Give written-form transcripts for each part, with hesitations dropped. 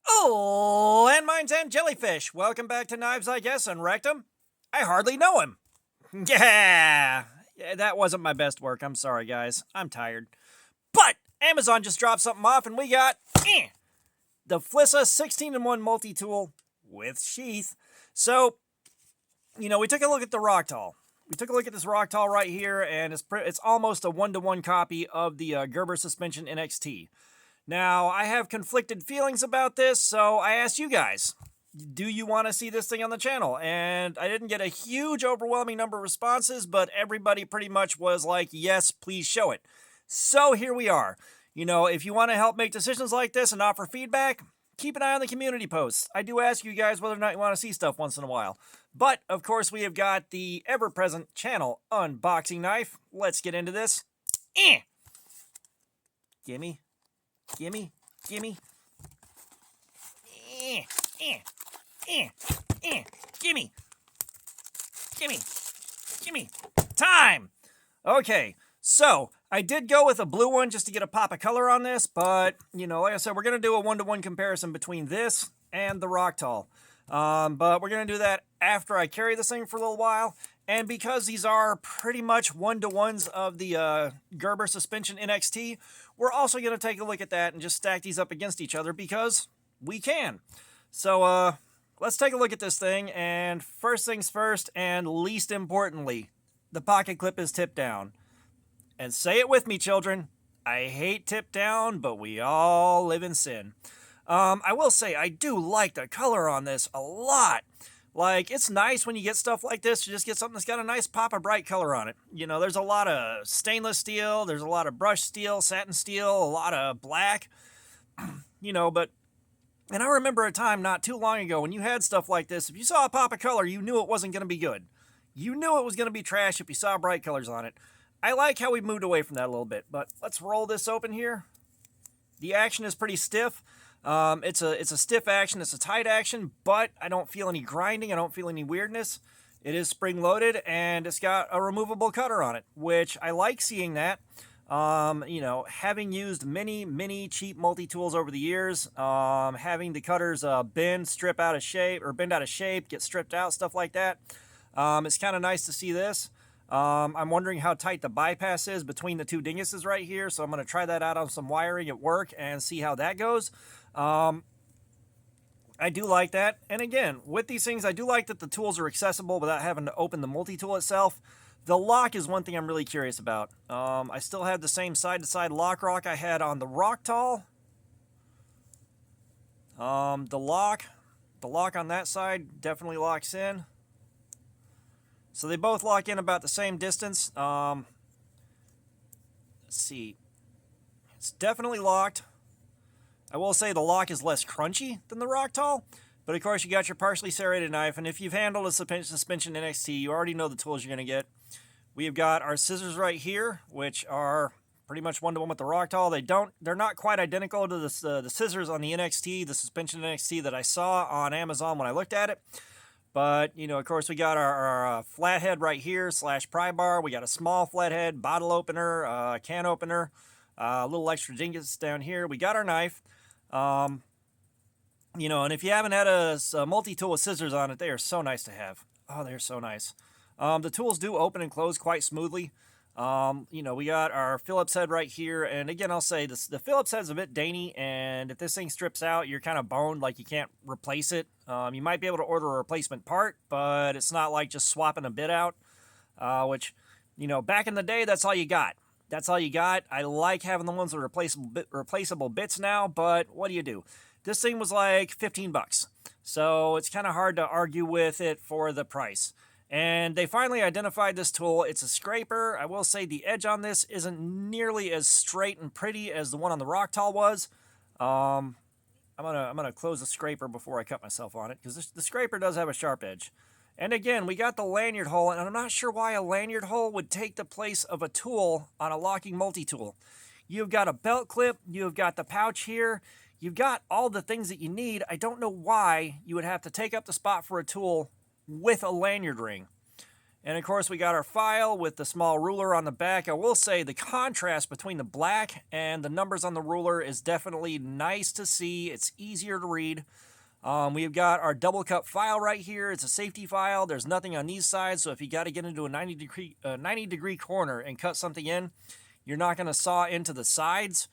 Oh, landmines and jellyfish. Welcome back to Knives, I guess, and Rectum. I hardly know him. Yeah, that wasn't my best work. I'm sorry, guys. I'm tired. But Amazon just dropped something off, and we got the Flissa 16-in-1 multi-tool with sheath. So, we took a look at the Rocktol. We took a look at this Rocktol right here, and it's almost a one-to-one copy of the Gerber Suspension NXT. Now, I have conflicted feelings about this, so I asked you guys, do you want to see this thing on the channel? And I didn't get a huge, overwhelming number of responses, but everybody pretty much was like, yes, please show it. So here we are. If you want to help make decisions like this and offer feedback, keep an eye on the community posts. I do ask you guys whether or not you want to see stuff once in a while. But, of course, we have got the ever-present channel unboxing knife. Let's get into this. Gimme. Gimme, gimme, gimme, gimme, gimme, time! Okay, so I did go with a blue one just to get a pop of color on this, but, like I said, we're going to do a one-to-one comparison between this and the Rocktol. But we're going to do that after I carry this thing for a little while. And because these are pretty much one-to-ones of the Gerber Suspension NXT, we're also going to take a look at that and just stack these up against each other because we can. So let's take a look at this thing. And first things first, and least importantly, the pocket clip is tipped down. And say it with me, children. I hate tip down, but we all live in sin. I will say I do like the color on this a lot. Like, it's nice when you get stuff like this to just get something that's got a nice pop of bright color on it. There's a lot of stainless steel, there's a lot of brushed steel, satin steel, a lot of black, but, and I remember a time not too long ago when you had stuff like this, if you saw a pop of color, you knew it wasn't going to be good. You knew it was going to be trash if you saw bright colors on it. I like how we moved away from that a little bit, but let's roll this open here. The action is pretty stiff. It's a stiff action, it's a tight action, but I don't feel any grinding, I don't feel any weirdness. It is spring-loaded, and it's got a removable cutter on it, which I like seeing that. Having used many cheap multi-tools over the years, having the cutters bend out of shape, get stripped out, stuff like that. It's kind of nice to see this. I'm wondering how tight the bypass is between the two dinguses right here, so I'm going to try that out on some wiring at work and see how that goes. I do like that. And again, with these things, I do like that the tools are accessible without having to open the multi-tool itself. The lock is one thing I'm really curious about. I still have the same side-to-side lock I had on the Rocktol. The lock on that side definitely locks in. So they both lock in about the same distance. Let's see. It's definitely locked. I will say the lock is less crunchy than the Rocktol, but of course you got your partially serrated knife, and if you've handled a suspension NXT, you already know the tools you're going to get. We've got our scissors right here, which are pretty much one-to-one with the Rocktol. They're not quite identical to the scissors on the NXT, the suspension NXT that I saw on Amazon when I looked at it. But, of course, we got our flathead right here, / pry bar. We got a small flathead, bottle opener, can opener, a little extra dingus down here. We got our knife. And if you haven't had a multi-tool with scissors on it, they are so nice to have. Oh, they're so nice. The tools do open and close quite smoothly. We got our Phillips head right here, and again, I'll say this, the Phillips head's a bit dainty, and if this thing strips out, you're kind of boned, like you can't replace it. You might be able to order a replacement part, but it's not like just swapping a bit out, which, back in the day, that's all you got. That's all you got. I like having the ones with replaceable bits now, but what do you do? This thing was like 15 bucks, so it's kind of hard to argue with it for the price. And they finally identified this tool. It's a scraper. I will say the edge on this isn't nearly as straight and pretty as the one on the Rocktol was. I'm gonna close the scraper before I cut myself on it, because the scraper does have a sharp edge. And again, we got the lanyard hole, and I'm not sure why a lanyard hole would take the place of a tool on a locking multi-tool. You've got a belt clip, you've got the pouch here, you've got all the things that you need. I don't know why you would have to take up the spot for a tool with a lanyard ring. And of course, we got our file with the small ruler on the back. I will say the contrast between the black and the numbers on the ruler is definitely nice to see. It's easier to read. We've got our double cut file right here. It's a safety file. There's nothing on these sides, so if you got to get into a 90-degree corner and cut something in, you're not going to saw into the sides,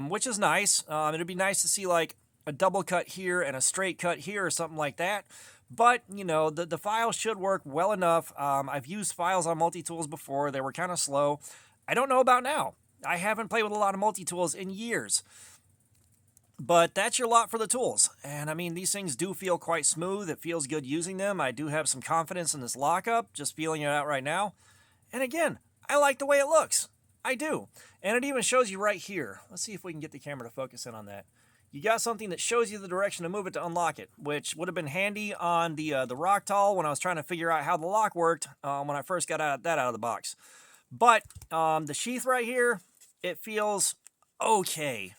which is nice. It'd be nice to see like a double cut here and a straight cut here or something like that. But, you know, the file should work well enough. I've used files on multi-tools before. They were kind of slow. I don't know about now. I haven't played with a lot of multi-tools in years. But that's your lot for the tools. And I mean, these things do feel quite smooth. It feels good using them. I do have some confidence in this lockup, just feeling it out right now. And again, I like the way it looks. I do. And it even shows you right here. Let's see if we can get the camera to focus in on that. You got something that shows you the direction to move it to unlock it, which would have been handy on the Rocktol when I was trying to figure out how the lock worked when I first got that out of the box. But the sheath right here, it feels okay.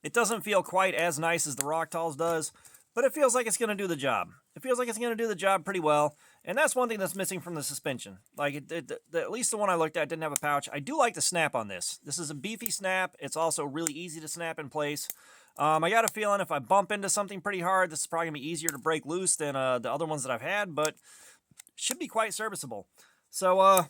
It doesn't feel quite as nice as the Rocktol's does, but it feels like it's going to do the job. It feels like it's going to do the job pretty well, and that's one thing that's missing from the suspension. Like, at least the one I looked at didn't have a pouch. I do like the snap on this. This is a beefy snap. It's also really easy to snap in place. I got a feeling if I bump into something pretty hard, this is probably going to be easier to break loose than the other ones that I've had, but should be quite serviceable. So,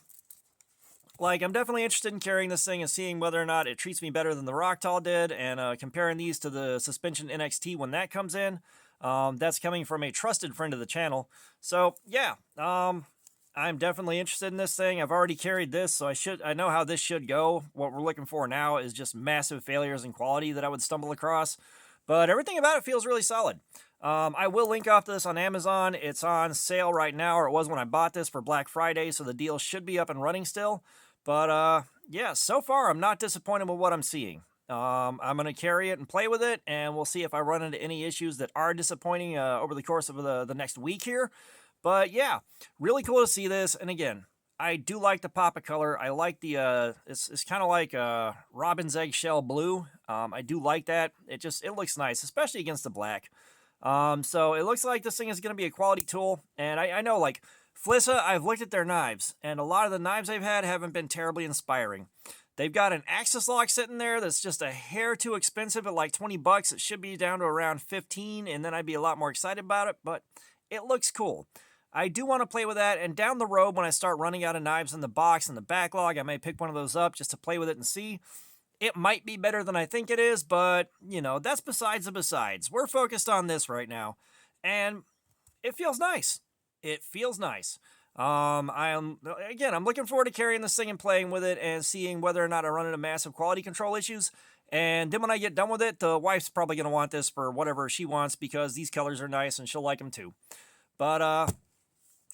like, I'm definitely interested in carrying this thing and seeing whether or not it treats me better than the Rocktol did, and comparing these to the Suspension NXT when that comes in. That's coming from a trusted friend of the channel. So, yeah, I'm definitely interested in this thing. I've already carried this, so I know how this should go. What we're looking for now is just massive failures in quality that I would stumble across. But everything about it feels really solid. I will link off this on Amazon. It's on sale right now, or it was when I bought this for Black Friday, so the deal should be up and running still. But, yeah, so far I'm not disappointed with what I'm seeing. I'm going to carry it and play with it, and we'll see if I run into any issues that are disappointing over the course of the next week here. But, yeah, really cool to see this. And, again, I do like the pop of color. I like the, it's kind of like Robin's Eggshell Blue. I do like that. It looks nice, especially against the black. So it looks like this thing is going to be a quality tool. And I know, like, Flissa, I've looked at their knives, and a lot of the knives they've had haven't been terribly inspiring. They've got an axis lock sitting there that's just a hair too expensive at like 20 bucks. It should be down to around 15, and then I'd be a lot more excited about it, but it looks cool. I do want to play with that, and down the road when I start running out of knives in the box and the backlog, I may pick one of those up just to play with it and see. It might be better than I think it is, but, you know, that's besides the besides. We're focused on this right now, and it feels nice. It feels nice. I'm looking forward to carrying this thing and playing with it and seeing whether or not I run into massive quality control issues. And then when I get done with it, the wife's probably going to want this for whatever she wants because these colors are nice and she'll like them too. But,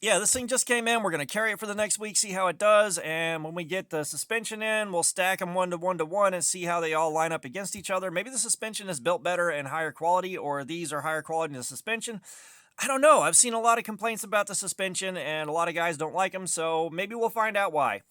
yeah, this thing just came in. We're going to carry it for the next week, see how it does. And when we get the suspension in, we'll stack them 1 to 1 to 1 and see how they all line up against each other. Maybe the suspension is built better and higher quality, or these are higher quality than the suspension. I don't know. I've seen a lot of complaints about the suspension, and a lot of guys don't like them, so maybe we'll find out why.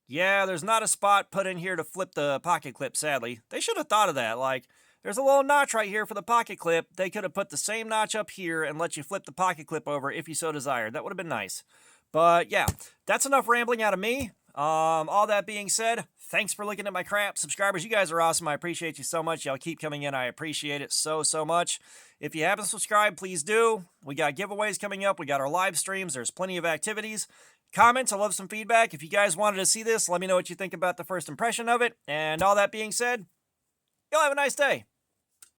Yeah, there's not a spot put in here to flip the pocket clip, sadly. They should have thought of that. Like, there's a little notch right here for the pocket clip. They could have put the same notch up here and let you flip the pocket clip over if you so desired. That would have been nice. But, yeah, that's enough rambling out of me. All that being said, thanks for looking at my crap. Subscribers, you guys are awesome. I appreciate you so much. Y'all keep coming in. I appreciate it so much. If you haven't subscribed, please do. We got giveaways coming up. We got our live streams. There's plenty of activities. Comments, I love some feedback. If you guys wanted to see this, let me know what you think about the first impression of it. And all that being said, y'all have a nice day.